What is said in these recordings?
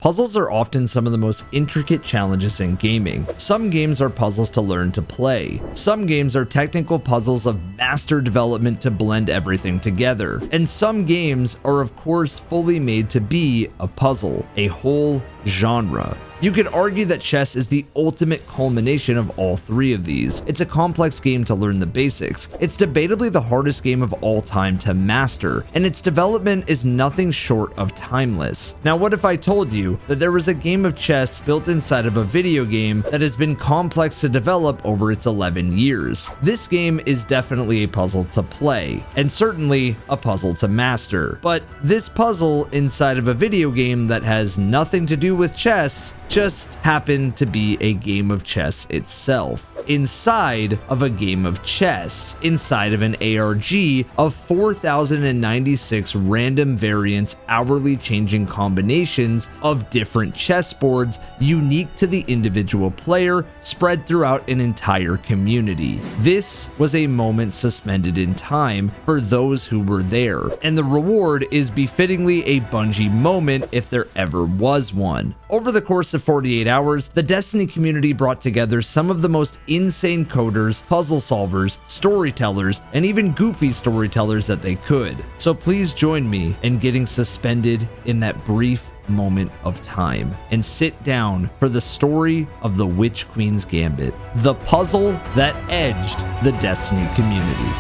Puzzles are often some of the most intricate challenges in gaming. Some games are puzzles to learn to play. Some games are technical puzzles of master development to blend everything together. And some games are of course fully made to be a puzzle, a whole genre. You could argue that chess is the ultimate culmination of all three of these. It's a complex game to learn the basics. It's debatably the hardest game of all time to master, and its development is nothing short of timeless. Now, what if I told you that there was a game of chess built inside of a video game that has been complex to develop over its 11 years? This game is definitely a puzzle to play, and certainly a puzzle to master. But this puzzle inside of a video game that has nothing to do with chess just happened to be a game of chess itself, inside of a game of chess, inside of an ARG of 4,096 random variance, hourly changing combinations of different chessboards unique to the individual player, spread throughout an entire community. This was a moment suspended in time for those who were there, and the reward is befittingly a Bungie moment if there ever was one. Over the course of 48 hours, the Destiny community brought together some of the most insane coders, puzzle solvers, storytellers, and even goofy storytellers that they could. So please join me in getting suspended in that brief moment of time and sit down for the story of the Witch Queen's Gambit, the puzzle that edged the Destiny community.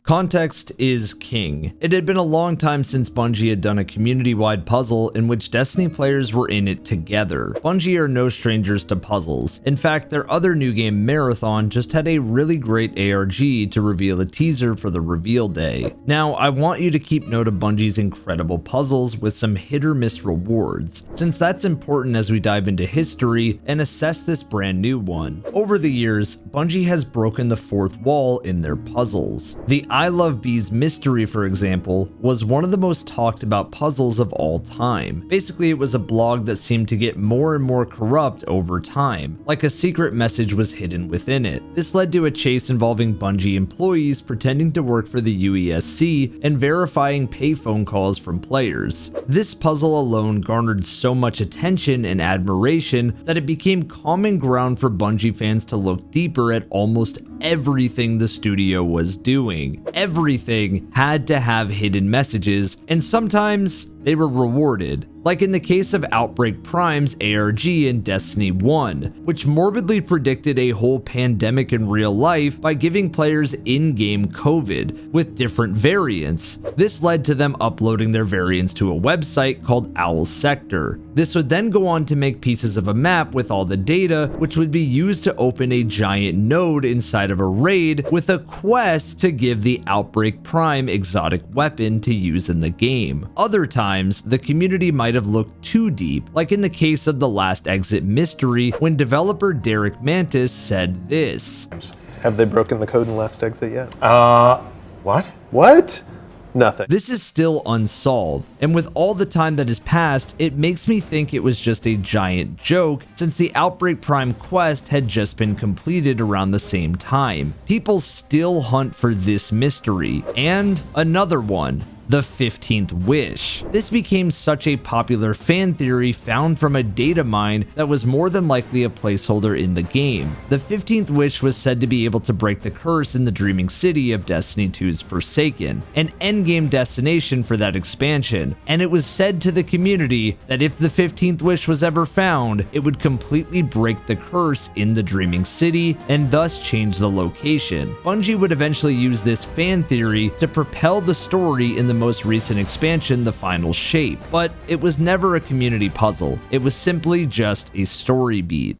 Context is king. It had been a long time since Bungie had done a community-wide puzzle in which Destiny players were in it together. Bungie are no strangers to puzzles. In fact, their other new game, Marathon, just had a really great ARG to reveal a teaser for the reveal day. Now, I want you to keep note of Bungie's incredible puzzles with some hit-or-miss rewards, since that's important as we dive into history and assess this brand new one. Over the years, Bungie has broken the fourth wall in their puzzles. The I Love Bees mystery, for example, was one of the most talked about puzzles of all time. Basically, it was a blog that seemed to get more and more corrupt over time, like a secret message was hidden within it. This led to a chase involving Bungie employees pretending to work for the UESC and verifying payphone calls from players. This puzzle alone garnered so much attention and admiration that it became common ground for Bungie fans to look deeper at almost everything the studio was doing. Everything had to have hidden messages, and sometimes they were rewarded, like in the case of Outbreak Prime's ARG in Destiny 1, which morbidly predicted a whole pandemic in real life by giving players in-game COVID with different variants. This led to them uploading their variants to a website called Owl Sector. This would then go on to make pieces of a map with all the data, which would be used to open a giant node inside of a raid with a quest to give the Outbreak Prime exotic weapon to use in the game. Other times, the community might have looked too deep, like in the case of the Last Exit mystery when developer Derek Mantis said this. Have they broken the code in Last Exit yet? What? What? Nothing. This is still unsolved, and with all the time that has passed, it makes me think it was just a giant joke since the Outbreak Prime quest had just been completed around the same time. People still hunt for this mystery, and another one. The 15th Wish. This became such a popular fan theory found from a data mine that was more than likely a placeholder in the game. The 15th Wish was said to be able to break the curse in the Dreaming City of Destiny 2's Forsaken, an endgame destination for that expansion, and it was said to the community that if the 15th Wish was ever found, it would completely break the curse in the Dreaming City and thus change the location. Bungie would eventually use this fan theory to propel the story in the most recent expansion, The Final Shape, but it was never a community puzzle. It was simply just a story beat.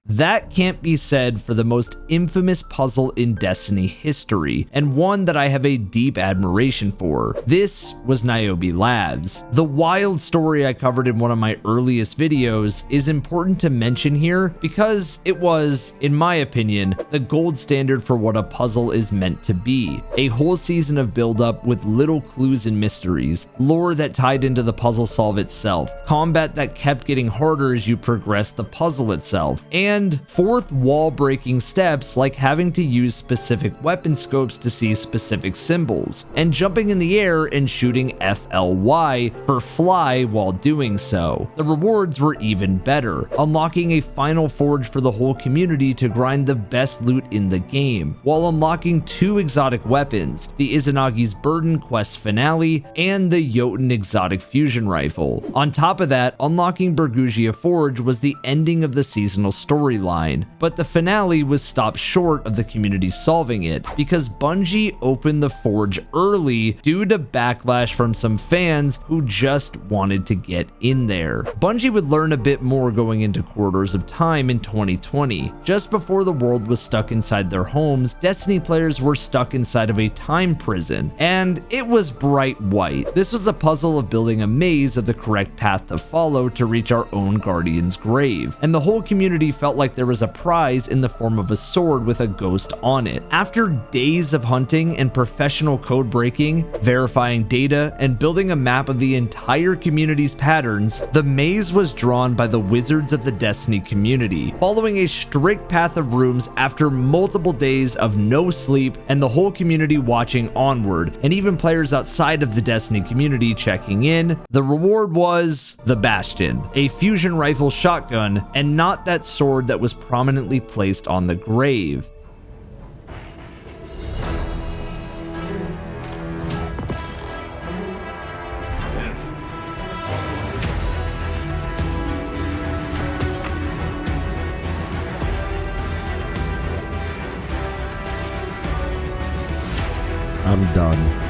That can't be said for the most infamous puzzle in Destiny history, and one that I have a deep admiration for. This was Niobe Labs. The wild story I covered in one of my earliest videos is important to mention here because it was, in my opinion, the gold standard for what a puzzle is meant to be. A whole season of build-up with little clues and mysteries, lore that tied into the puzzle solve itself, combat that kept getting harder as you progressed the puzzle itself, and and fourth wall-breaking steps like having to use specific weapon scopes to see specific symbols, and jumping in the air and shooting FLY for fly while doing so. The rewards were even better, unlocking a final forge for the whole community to grind the best loot in the game, while unlocking 2 exotic weapons, the Izanagi's Burden quest finale and the Jotun exotic fusion rifle. On top of that, unlocking Bergusia Forge was the ending of the seasonal storyline, but the finale was stopped short of the community solving it because Bungie opened the forge early due to backlash from some fans who just wanted to get in there. Bungie would learn a bit more going into Corridors of Time in 2020. Just before the world was stuck inside their homes, Destiny players were stuck inside of a time prison, and it was bright white. This was a puzzle of building a maze of the correct path to follow to reach our own Guardian's grave, and the whole community felt like there was a prize in the form of a sword with a ghost on it. After days of hunting and professional code breaking, verifying data, and building a map of the entire community's patterns, the maze was drawn by the wizards of the Destiny community, following a strict path of rooms after multiple days of no sleep and the whole community watching onward, and even players outside of the Destiny community checking in. The reward was the Bastion, a fusion rifle shotgun, and not that sword that was prominently placed on the grave. I'm done.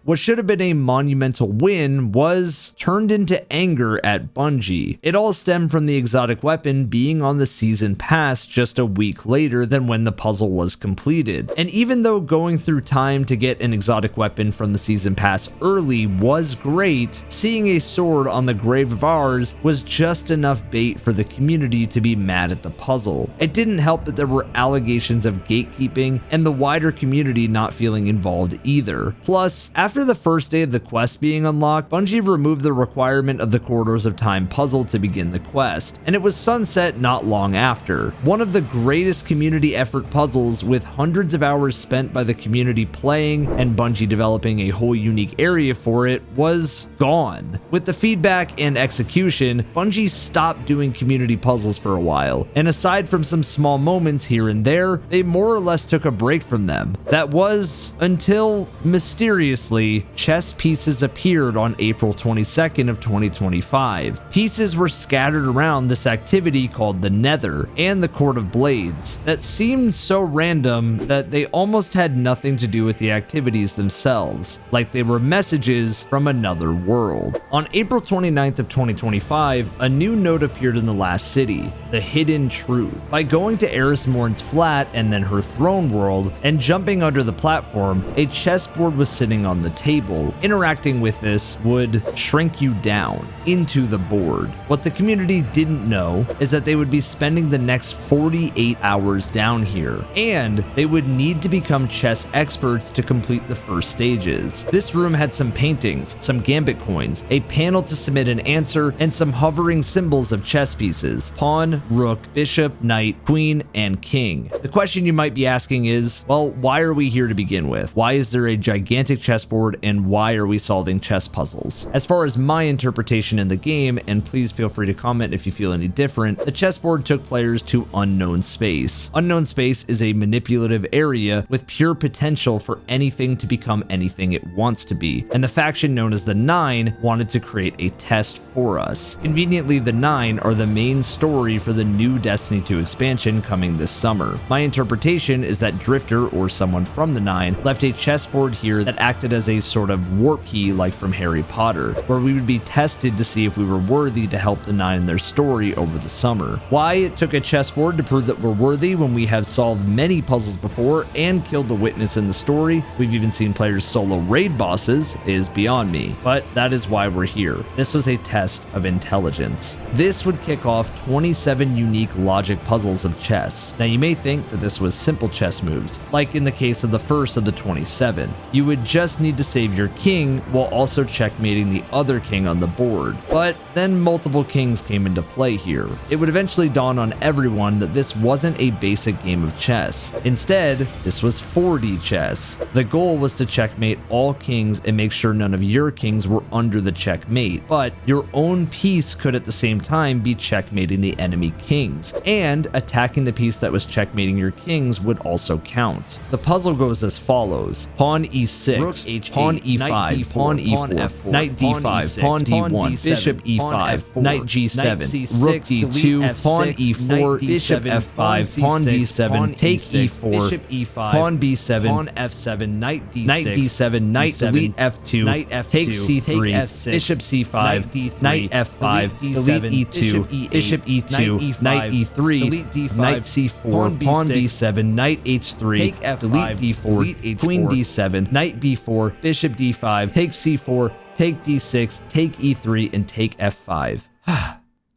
What should have been a monumental win was turned into anger at Bungie. It all stemmed from the exotic weapon being on the season pass just a week later than when the puzzle was completed. And even though going through time to get an exotic weapon from the season pass early was great, seeing a sword on the grave of ours was just enough bait for the community to be mad at the puzzle. It didn't help that there were allegations of gatekeeping and the wider community not feeling involved either. Plus, after the first day of the quest being unlocked, Bungie removed the requirement of the Corridors of Time puzzle to begin the quest, and it was sunset not long after. One of the greatest community effort puzzles, with hundreds of hours spent by the community playing and Bungie developing a whole unique area for it, was gone. With the feedback and execution, Bungie stopped doing community puzzles for a while, and aside from some small moments here and there, they more or less took a break from them. That was until, mysteriously, chess pieces appeared on April 22nd of 2025. Pieces were scattered around this activity called the Nether and the Court of Blades that seemed so random that they almost had nothing to do with the activities themselves, like they were messages from another world. On April 29th of 2025, a new note appeared in the last city, the Hidden Truth. By going to Eris Morn's flat and then her throne world and jumping under the platform, a chessboard was sitting on the table. Interacting with this would shrink you down into the board. What the community didn't know is that they would be spending the next 48 hours down here, and they would need to become chess experts to complete the first stages. This room had some paintings, some Gambit coins, a panel to submit an answer, and some hovering symbols of chess pieces: pawn, rook, bishop, knight, queen, and king. The question you might be asking is, well, why are we here to begin with? Why is there a gigantic chessboard, and why are we solving chess puzzles? As far as my interpretation in the game, and please feel free to comment if you feel any different, the chessboard took players to Unknown Space. Unknown Space is a manipulative area with pure potential for anything to become anything it wants to be, and the faction known as the Nine wanted to create a test for us. Conveniently, the Nine are the main story for the new Destiny 2 expansion coming this summer. My interpretation is that Drifter, or someone from the Nine, left a chessboard here that acted as a sort of warp key like from Harry Potter, where we would be tested to see if we were worthy to help the Nine in their story over the summer. Why it took a chessboard to prove that we're worthy when we have solved many puzzles before and killed the witness in the story, we've even seen players solo raid bosses, is beyond me, but that is why we're here. This was a test of intelligence. This would kick off 27 unique logic puzzles of chess. Now you may think that this was simple chess moves, like in the case of the first of the 27. You would just need to to save your king while also checkmating the other king on the board. But then multiple kings came into play here. It would eventually dawn on everyone that this wasn't a basic game of chess. Instead, this was 4D chess. The goal was to checkmate all kings and make sure none of your kings were under the checkmate, but your own piece could at the same time be checkmating the enemy kings, and attacking the piece that was checkmating your kings would also count. The puzzle goes as follows: pawn e6, rook h8, pawn e5, pawn e4, knight d5, pawn d1, bishop e5, knight g7, rook d2, pawn e4, bishop f5, pawn d7, take e4, bishop e5, pawn b7, pawn f7, knight d7, knight delete f2, knight f2, take c3, bishop c5, knight f5, delete e2, bishop e2, knight e3, knight c4, pawn b7, knight h3, delete d4, queen d7, knight b4, bishop d5, take c4, take d6, take e3, and take f5.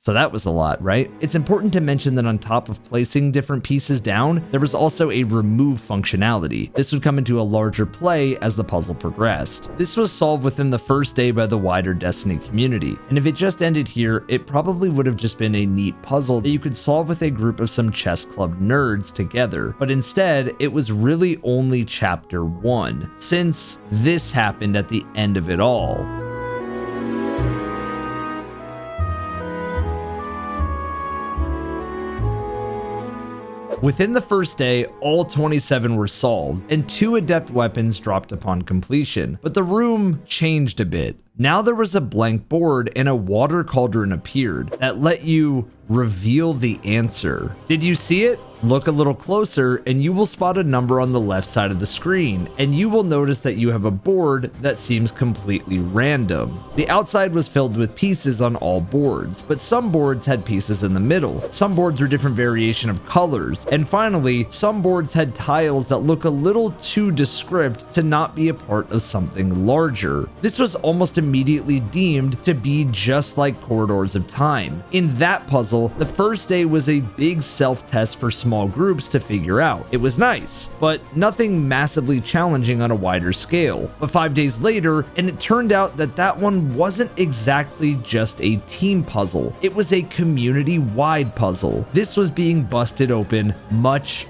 So that was a lot, right? It's important to mention that on top of placing different pieces down, there was also a remove functionality. This would come into a larger play as the puzzle progressed. This was solved within the first day by the wider Destiny community, and if it just ended here, it probably would have just been a neat puzzle that you could solve with a group of some chess club nerds together. But instead, it was really only chapter 1, since this happened at the end of it all. Within the first day, all 27 were solved, and 2 adept weapons dropped upon completion, but the room changed a bit. Now there was a blank board and a water cauldron appeared that let you reveal the answer. Did you see it? Look a little closer and you will spot a number on the left side of the screen, and you will notice that you have a board that seems completely random. The outside was filled with pieces on all boards, but some boards had pieces in the middle. Some boards were different variation of colors, and finally, some boards had tiles that look a little too descript to not be a part of something larger. This was almost immediately deemed to be just like Corridors of Time. In that puzzle, the first day was a big self-test for small groups to figure out. It was nice, but nothing massively challenging on a wider scale. But 5 days later, and it turned out that that one wasn't exactly just a team puzzle. It was a community-wide puzzle. This was being busted open much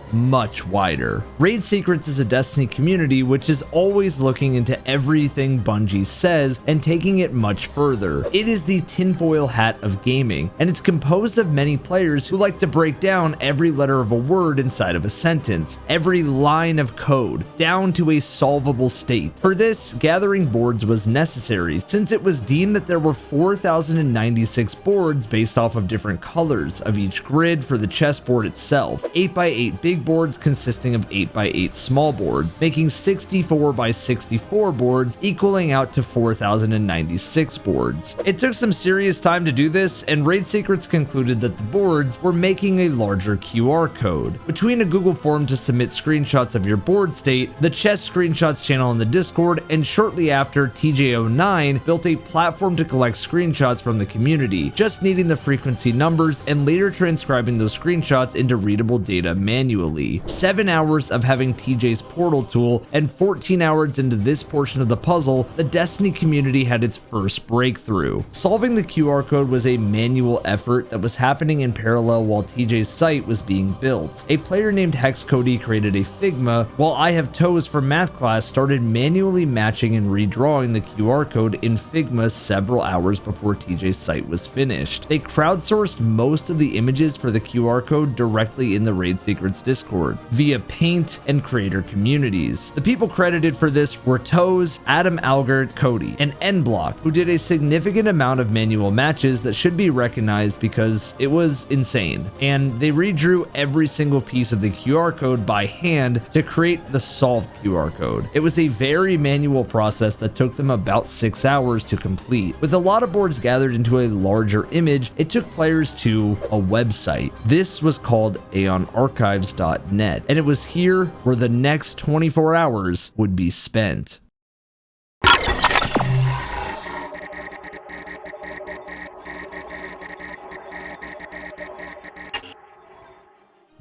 wider. Raid Secrets is a Destiny community which is always looking into everything Bungie says and taking it much further. It is the tinfoil hat of gaming, and it's composed of many players who like to break down every letter of a word inside of a sentence, every line of code, down to a solvable state. For this, gathering boards was necessary, since it was deemed that there were 4,096 boards based off of different colors of each grid for the chessboard itself, 8x8 big boards consisting of 8x8 small boards, making 64x64 boards, equaling out to 4,096 boards. It took some serious time to do this, and Raid Secrets concluded that the boards were making a larger QR code. Between a Google form to submit screenshots of your board state, the chess screenshots channel in the Discord, and shortly after, TJ09 built a platform to collect screenshots from the community, just needing the frequency numbers and later transcribing those screenshots into readable data manually. 7 hours of having TJ's portal tool, and 14 hours into this portion of the puzzle, the Destiny community had its first breakthrough. Solving the QR code was a manual effort that was happening in parallel while TJ's site was being built. A player named Hex Cody created a Figma, while I Have Toes from math class started manually matching and redrawing the QR code in Figma several hours before TJ's site was finished. They crowdsourced most of the images for the QR code directly in the Raid Secrets Discord via Paint and creator communities. The people credited for this were Toes, Adam Algert, Cody, and Nblock, who did a significant amount of manual matches that should be recognized because it was insane. And they redrew every single piece of the QR code by hand to create the solved QR code. It was a very manual process that took them about 6 hours to complete. With a lot of boards gathered into a larger image, it took players to a website. This was called aeonarchives.net, and it was here where the next 24 hours would be spent.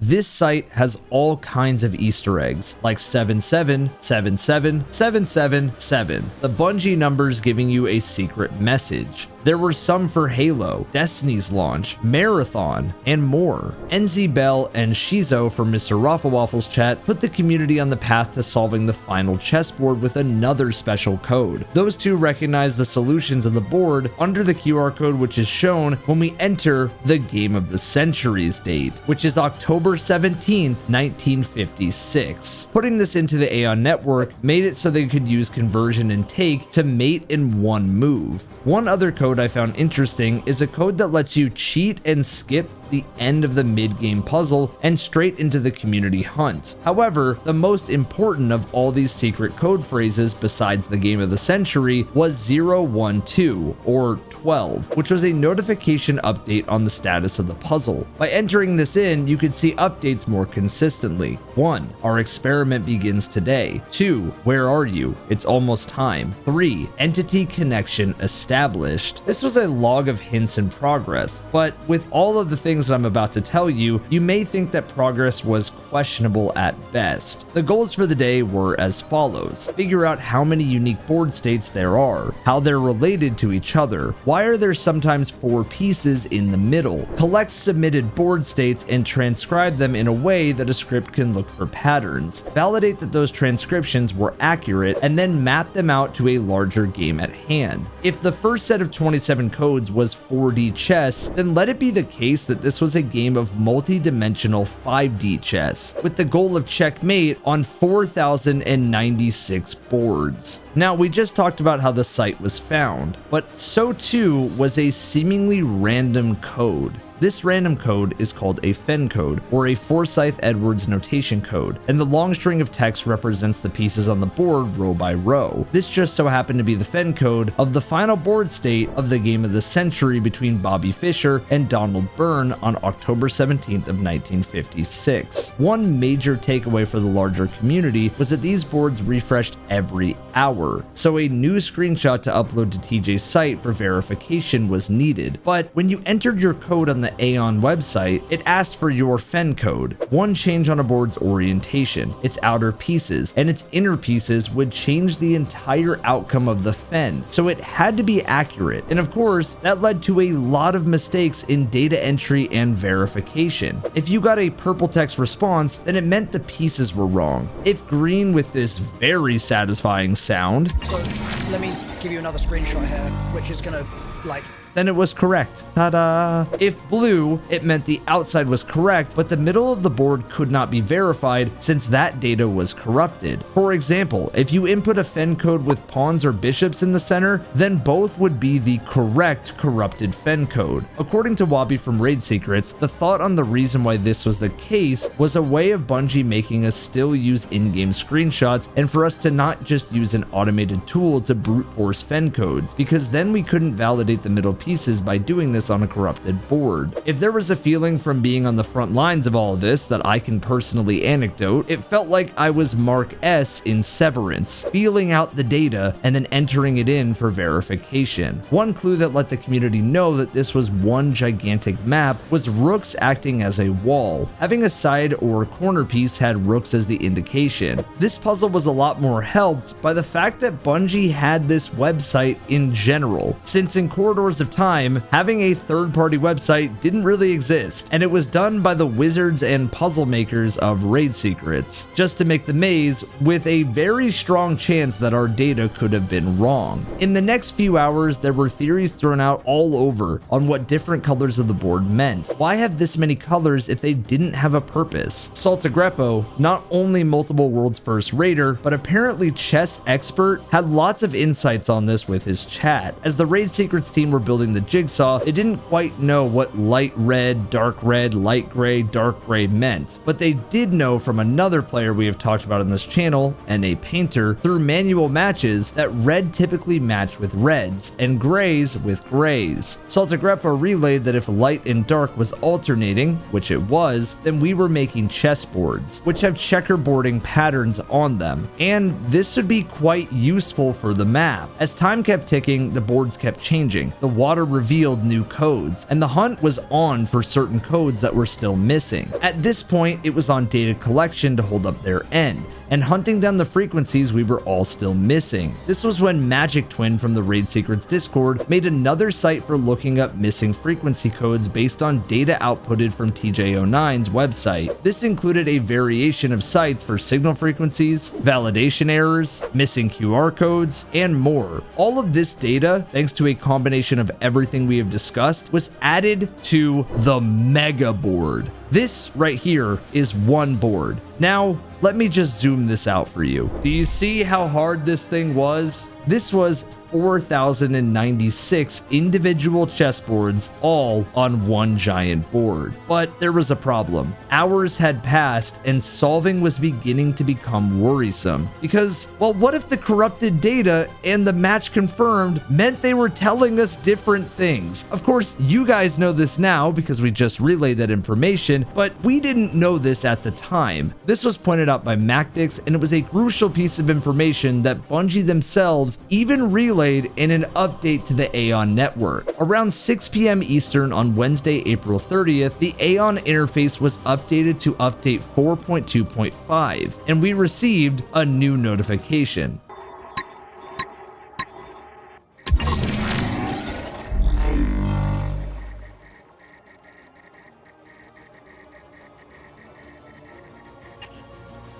This site has all kinds of Easter eggs, like 7777777, the Bungie numbers giving you a secret message. There were some for Halo, Destiny's launch, Marathon, and more. NZ Bell and Shizo from Mr. Rafflewaffle's chat put the community on the path to solving the final chessboard with another special code. Those two recognize the solutions on the board under the QR code which is shown when we enter the Game of the Century's date, which is October 17th, 1956. Putting this into the Aeon network made it so they could use conversion and take to mate in one move. One other code I found interesting is a code that lets you cheat and skip the end of the mid-game puzzle and straight into the community hunt. However, the most important of all these secret code phrases besides the Game of the Century was 012 or 12, which was a notification update on the status of the puzzle. By entering this in, you could see updates more consistently. 1. Our experiment begins today. 2. Where are you? It's almost time. 3. Entity connection established. This was a log of hints and progress, but with all of the things that I'm about to tell you, you may think that progress was questionable at best. The goals for the day were as follows. Figure out how many unique board states there are, how they're related to each other, why are there sometimes 4 pieces in the middle, collect submitted board states and transcribe them in a way that a script can look for patterns, validate that those transcriptions were accurate, and then map them out to a larger game at hand. If the first set of 27 codes was 4D chess, then let it be the case that this was a game of multi-dimensional 5D chess, with the goal of checkmate on 4,096 boards. Now, we just talked about how the site was found, but so too was a seemingly random code. This random code is called a Fen code, or a Forsyth-Edwards notation code, and the long string of text represents the pieces on the board row by row. This just so happened to be the Fen code of the final board state of the Game of the Century between Bobby Fischer and Donald Byrne on October 17th of 1956. One major takeaway for the larger community was that these boards refreshed every hour, so a new screenshot to upload to TJ's site for verification was needed. But when you entered your code on the Aeon website, it asked for your Fen code. One change on a board's orientation, its outer pieces, and its inner pieces would change the entire outcome of the Fen, so it had to be accurate. And of course, that led to a lot of mistakes in data entry and verification. If you got a purple text response, then it meant the pieces were wrong. If green with this very satisfying sound, so let me give you another screenshot here, which is gonna then it was correct. Ta-da! If blue, it meant the outside was correct, but the middle of the board could not be verified since that data was corrupted. For example, if you input a Fen code with pawns or bishops in the center, then both would be the correct corrupted Fen code. According to Wabi from Raid Secrets, the thought on the reason why this was the case was a way of Bungie making us still use in-game screenshots and for us to not just use an automated tool to brute force Fen codes, because then we couldn't validate the middle pieces by doing this on a corrupted board. If there was a feeling from being on the front lines of all of this that I can personally anecdote, it felt like I was Mark S in Severance, feeling out the data and then entering it in for verification. One clue that let the community know that this was one gigantic map was rooks acting as a wall. Having a side or corner piece had rooks as the indication. This puzzle was a lot more helped by the fact that Bungie had this website in general, since in Corridors of Time, having a third-party website didn't really exist, and it was done by the wizards and puzzle makers of Raid Secrets, just to make the maze, with a very strong chance that our data could have been wrong. In the next few hours, there were theories thrown out all over on what different colors of the board meant. Why have this many colors if they didn't have a purpose? Saltagrepo, not only multiple world's first raider, but apparently chess expert, had lots of insights on this with his chat. As the Raid Secrets team were building the jigsaw, they didn't quite know what light red, light gray, dark gray meant, but they did know from another player we have talked about on this channel, and a painter, through manual matches, that red typically matched with reds and grays with grays. Saltagrepa relayed that if light and dark was alternating, which it was, then we were making chessboards, which have checkerboarding patterns on them, and this would be quite useful for the map. As time kept ticking, the boards kept changing. The water revealed new codes, and the hunt was on for certain codes that were still missing. At this point, it was on data collection to hold up their end, and hunting down the frequencies we were all still missing. This was when Magic Twin from the Raid Secrets Discord made another site for looking up missing frequency codes based on data outputted from TJ09's website. This included a variation of sites for signal frequencies, validation errors, missing QR codes, and more. All of this data, thanks to a combination of everything we have discussed, was added to the Mega Board. This right here is one board. Now, let me just zoom this out for you. Do you see how hard this thing was? This was 4,096 individual chessboards all on one giant board. But there was a problem. Hours had passed and solving was beginning to become worrisome. Because, well, what if the corrupted data and the match confirmed meant they were telling us different things? Of course, you guys know this now because we just relayed that information, but we didn't know this at the time. This was pointed out by Mactix, and it was a crucial piece of information that Bungie themselves even relayed in an update to the Aeon network. Around 6 p.m. Eastern on Wednesday, April 30th, the Aeon interface was updated to update 4.2.5, and we received a new notification.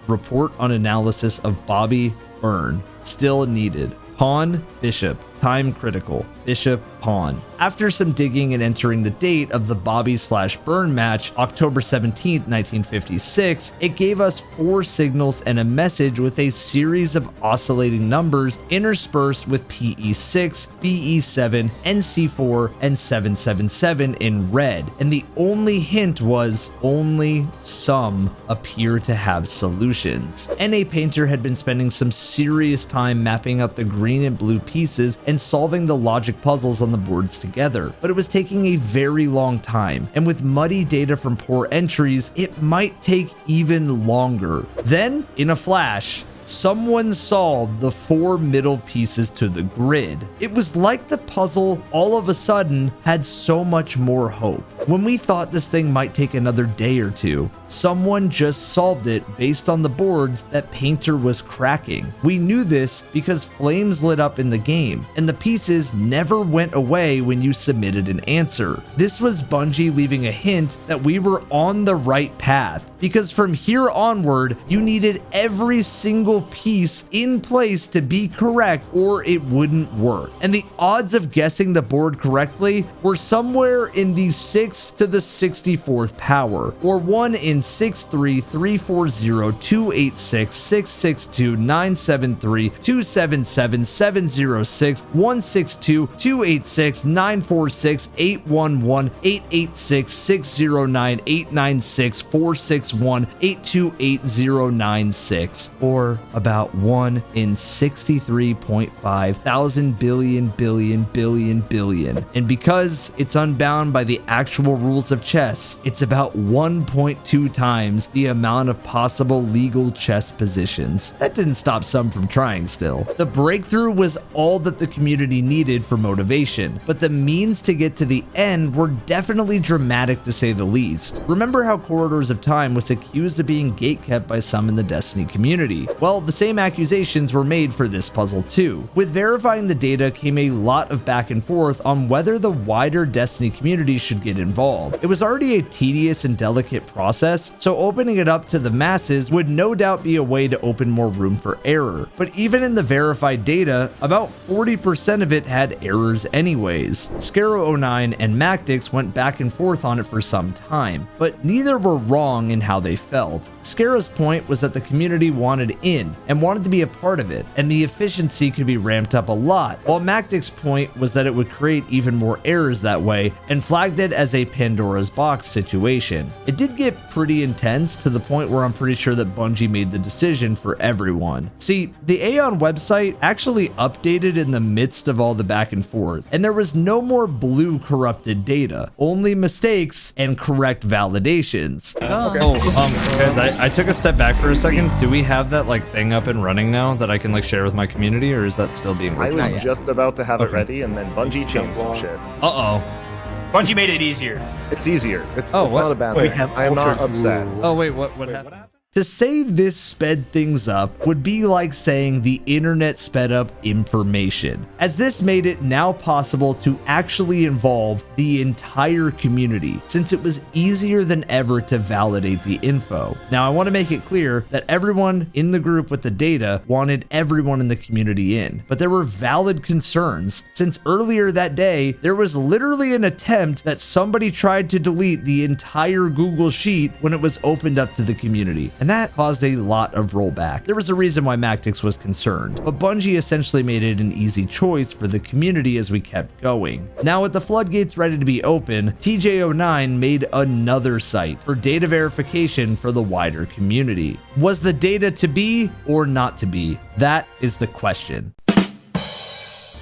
Report on analysis of Bobby Burn. Still needed. Pawn, bishop. Time critical. Bishop, pawn. After some digging and entering the date of the Bobby/Burn match, October 17, 1956, it gave us 4 signals and a message with a series of oscillating numbers interspersed with PE6, BE7, NC4, and 777 in red. And the only hint was only some appear to have solutions. NA Painter had been spending some serious time mapping out the green and blue pieces and solving the logic puzzles on the boards together, but it was taking a very long time, and with muddy data from poor entries, it might take even longer. Then, in a flash, someone solved the 4 middle pieces to the grid. It was like the puzzle all of a sudden had so much more hope. When we thought this thing might take another day or two, someone just solved it based on the boards that Painter was cracking. We knew this because flames lit up in the game, and the pieces never went away when you submitted an answer. This was Bungie leaving a hint that we were on the right path, because from here onward, you needed every single piece in place to be correct or it wouldn't work. And the odds of guessing the board correctly were somewhere in the 6 to the 64th power, or 1 in 633,402,866,287,706,162,286,946,811,886,609,896, or about 1 in 63.5 thousand billion billion billion billion. And because it's unbound by the actual rules of chess, it's about 1.2 times the amount of possible legal chess positions. That didn't stop some from trying still. The breakthrough was all that the community needed for motivation, but the means to get to the end were definitely dramatic to say the least. Remember how Corridors of Time was accused of being gatekept by some in the Destiny community? Well, the same accusations were made for this puzzle too. With verifying the data came a lot of back and forth on whether the wider Destiny community should get involved. It was already a tedious and delicate process, so opening it up to the masses would no doubt be a way to open more room for error. But even in the verified data, about 40% of it had errors anyways. Scaro09 and Mactix went back and forth on it for some time, but neither were wrong in how they felt. Scaro's point was that the community wanted in and wanted to be a part of it, and the efficiency could be ramped up a lot, while Mactix's point was that it would create even more errors that way, and flagged it as a a Pandora's box situation. It did get pretty intense to the point where I'm pretty sure that Bungie made the decision for everyone. See, the Aeon website actually updated in the midst of all the back and forth, and there was no more blue corrupted data, only mistakes and correct validations. Guys, I took a step back for a second. Do we have that like thing up and running now that I can like share with my community, or is that still being worked I on? was just about to have it ready, and then Bungie changed some shit. Bungie made it easier. It's easier. It's what? not a bad thing. I am not upset. Oh wait, what happened? To say this sped things up would be like saying the internet sped up information, as this made it now possible to actually involve the entire community, since it was easier than ever to validate the info. Now, I want to make it clear that everyone in the group with the data wanted everyone in the community in, but there were valid concerns, since earlier that day, there was literally an attempt that somebody tried to delete the entire Google Sheet when it was opened up to the community. And that caused a lot of rollback. There was a reason why Mactix was concerned, but Bungie essentially made it an easy choice for the community as we kept going. Now, with the floodgates ready to be open, TJ09 made another site for data verification for the wider community. Was the data to be or not to be? That is the question.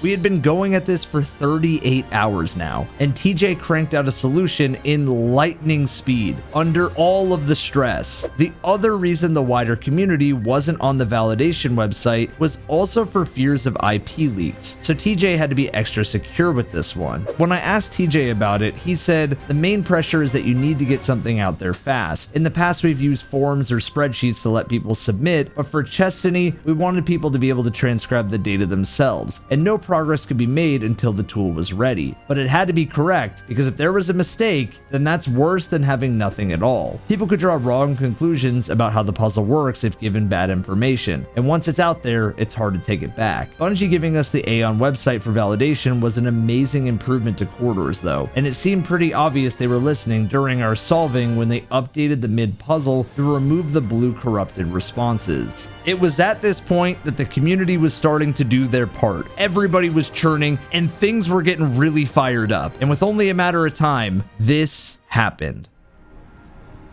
We had been going at this for 38 hours now, and TJ cranked out a solution in lightning speed, under all of the stress. The other reason the wider community wasn't on the validation website was also for fears of IP leaks, so TJ had to be extra secure with this one. When I asked TJ about it, he said, the main pressure is that you need to get something out there fast. In the past, we've used forums or spreadsheets to let people submit, but for chesstiny, we wanted people to be able to transcribe the data themselves, and no progress could be made until the tool was ready. But it had to be correct, because if there was a mistake, then that's worse than having nothing at all. People could draw wrong conclusions about how the puzzle works if given bad information, and once it's out there, it's hard to take it back. Bungie giving us the Aeon website for validation was an amazing improvement to Corridors though, and it seemed pretty obvious they were listening during our solving when they updated the mid puzzle to remove the blue corrupted responses. It was at this point that the community was starting to do their part. Everybody was churning and things were getting really fired up. And with only a matter of time, this happened.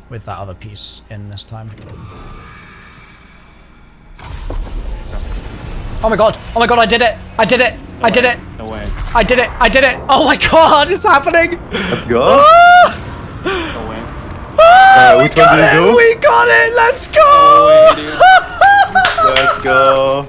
With that other piece in this time. Oh my god, I did it! I did it! I did it! No way. I did it! I did it! Oh my god, it's happening! Let's go. No way. We got it! We got it! Let's go! Let's go.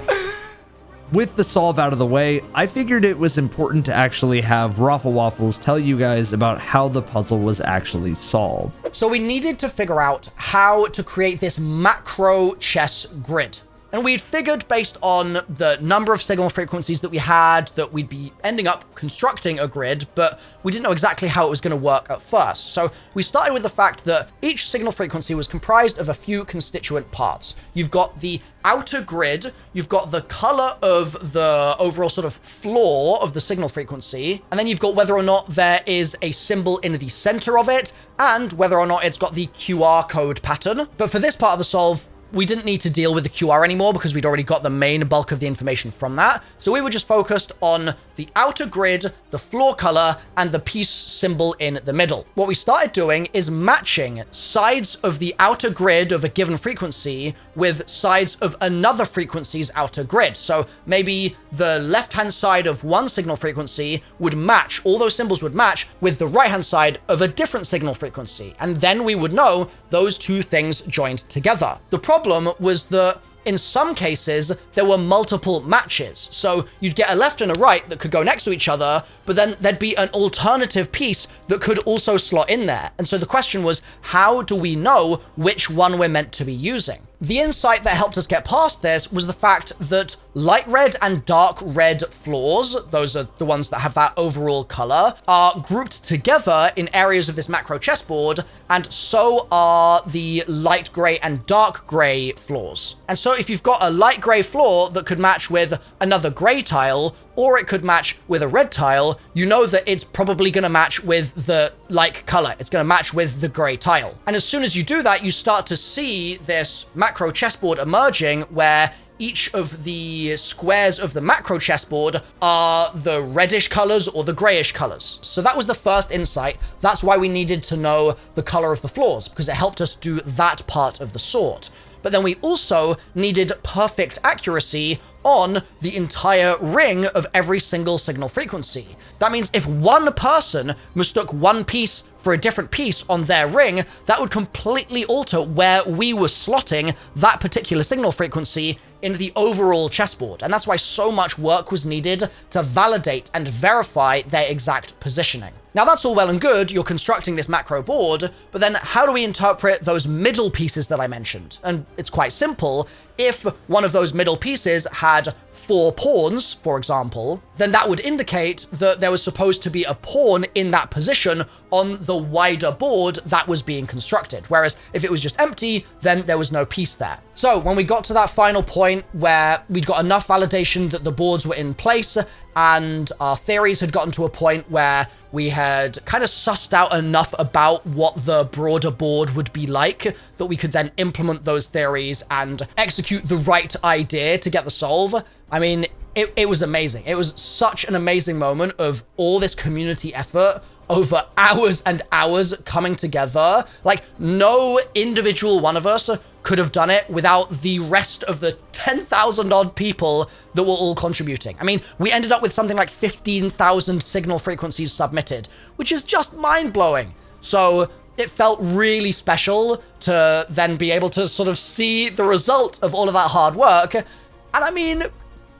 With the solve out of the way, I figured it was important to actually have Raffle Waffles tell you guys about how the puzzle was actually solved. So we needed to figure out how to create this macro chess grid. And we'd figured based on the number of signal frequencies that we had that we'd be ending up constructing a grid, but we didn't know exactly how it was going to work at first. So we started with the fact that each signal frequency was comprised of a few constituent parts. You've got the outer grid, you've got the color of the overall sort of floor of the signal frequency, and then you've got whether or not there is a symbol in the center of it, and whether or not it's got the QR code pattern. But for this part of the solve, we didn't need to deal with the QR anymore because we'd already got the main bulk of the information from that. So we were just focused on the outer grid, the floor color, and the piece symbol in the middle. What we started doing is matching sides of the outer grid of a given frequency with sides of another frequency's outer grid. So maybe the left-hand side of one signal frequency would match, all those symbols would match with the right-hand side of a different signal frequency. And then we would know those two things joined together. The problem was that in some cases, there were multiple matches. So you'd get a left and a right that could go next to each other, but then there'd be an alternative piece that could also slot in there. And so the question was, how do we know which one we're meant to be using? The insight that helped us get past this was the fact that light red and dark red floors, those are the ones that have that overall color, are grouped together in areas of this macro chessboard, and so are the light gray and dark gray floors. And so if you've got a light gray floor that could match with another gray tile, or it could match with a red tile, you know that it's probably going to match with the like color. It's going to match with the gray tile. And as soon as you do that, you start to see this macro chessboard emerging where each of the squares of the macro chessboard are the reddish colors or the grayish colors. So that was the first insight. That's why we needed to know the color of the floors, because it helped us do that part of the sort. But then we also needed perfect accuracy on the entire ring of every single signal frequency. That means if one person mistook one piece for a different piece on their ring, that would completely alter where we were slotting that particular signal frequency into the overall chessboard. And that's why so much work was needed to validate and verify their exact positioning. Now that's all well and good, you're constructing this macro board, but then how do we interpret those middle pieces that I mentioned? And it's quite simple. If one of those middle pieces had 4 pawns, for example, then that would indicate that there was supposed to be a pawn in that position on the wider board that was being constructed. Whereas if it was just empty, then there was no piece there. So when we got to that final point where we'd got enough validation that the boards were in place and our theories had gotten to a point where we had kind of sussed out enough about what the broader board would be like that we could then implement those theories and execute the right idea to get the solve. I mean, it was amazing. It was such an amazing moment of all this community effort over hours and hours coming together. Like, no individual one of us could have done it without the rest of the 10,000 odd people that were all contributing. I mean, we ended up with something like 15,000 signal frequencies submitted, which is just mind-blowing. So it felt really special to then be able to sort of see the result of all of that hard work. And I mean,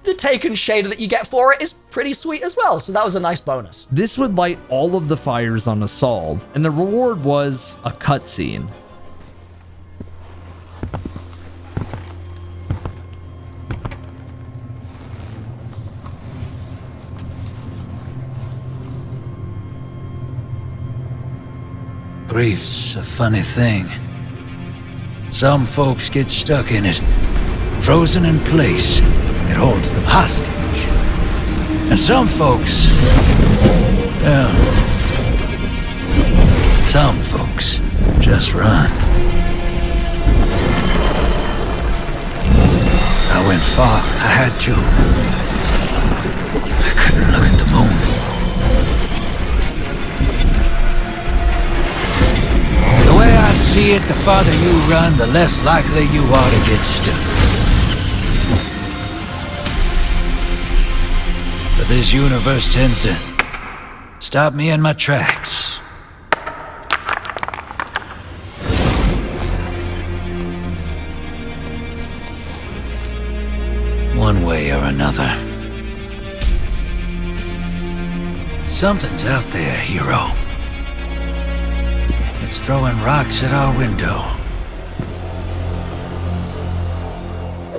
the taken shader that you get for it is pretty sweet as well, so that was a nice bonus. This would light all of the fires on a solve, and the reward was a cutscene. Grief's a funny thing. Some folks get stuck in it, frozen in place. It holds them hostage. And some folks, well, some folks just run. I went far. I had to. I couldn't look at the moon. The way I see it, the farther you run, the less likely you are to get stuck. But this universe tends to stop me in my tracks. One way or another. Something's out there, hero. It's throwing rocks at our window.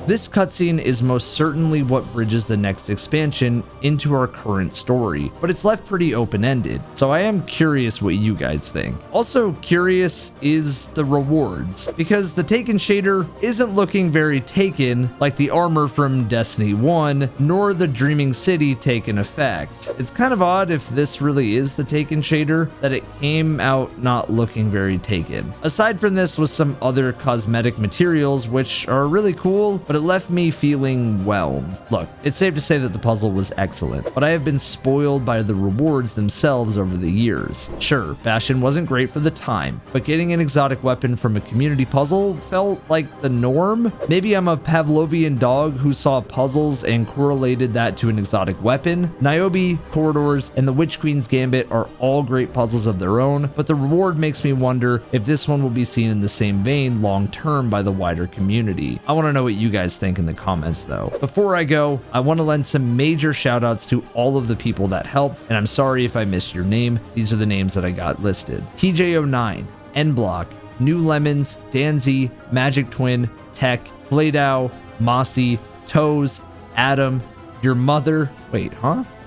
This cutscene is most certainly what bridges the next expansion into our current story, but it's left pretty open-ended, so I am curious what you guys think. Also curious is the rewards, because the Taken shader isn't looking very Taken like the armor from Destiny 1, nor the Dreaming City Taken effect. It's kind of odd if this really is the Taken shader, that it came out not looking very Taken. Aside from this was some other cosmetic materials which are really cool, but it left me feeling whelmed. Look, it's safe to say that the puzzle was excellent, but I have been spoiled by the rewards themselves over the years. Sure, Bastion wasn't great for the time, but getting an exotic weapon from a community puzzle felt like the norm. Maybe I'm a Pavlovian dog who saw puzzles and correlated that to an exotic weapon. Niobe, Corridors, and the Witch Queen's Gambit are all great puzzles of their own, but the reward makes me wonder if this one will be seen in the same vein long term by the wider community. I want to know what you guys think in the comments though. Before I go, I want to lend some major shout outs to all of the people that helped, and I'm sorry if I missed your name. These are the names that I got listed: TJ09, Nblock, New Lemons, Danzy, Magic Twin, Tech, Fladow, Mossy, Toes, Adam, Your Mother,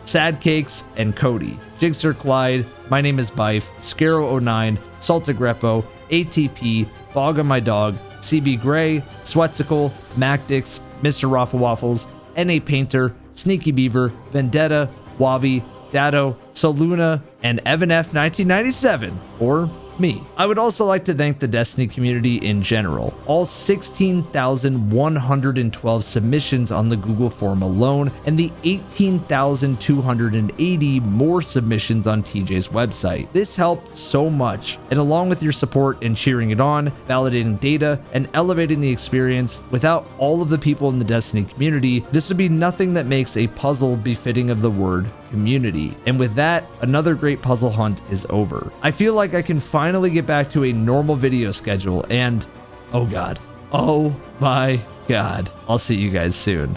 Sad Cakes, and Cody. Jigsaw Clyde, My Name is Bife, Scaro09, Saltigrepo, ATP, Bog on My Dog, CB Gray, Swetsicle, Macdix, Mr. Raffle Waffles, NA Painter, Sneaky Beaver, Vendetta, Wabi, Dado, Soluna, and Evan F 1997, or me. I would also like to thank the Destiny community in general. All 16,112 submissions on the Google form alone, and the 18,280 more submissions on TJ's website. This helped so much, and along with your support in cheering it on, validating data, and elevating the experience, without all of the people in the Destiny community, this would be nothing that makes a puzzle befitting of the word community. And with that, another great puzzle hunt is over. I feel like I can finally get back to a normal video schedule, and oh god, oh my god, I'll see you guys soon.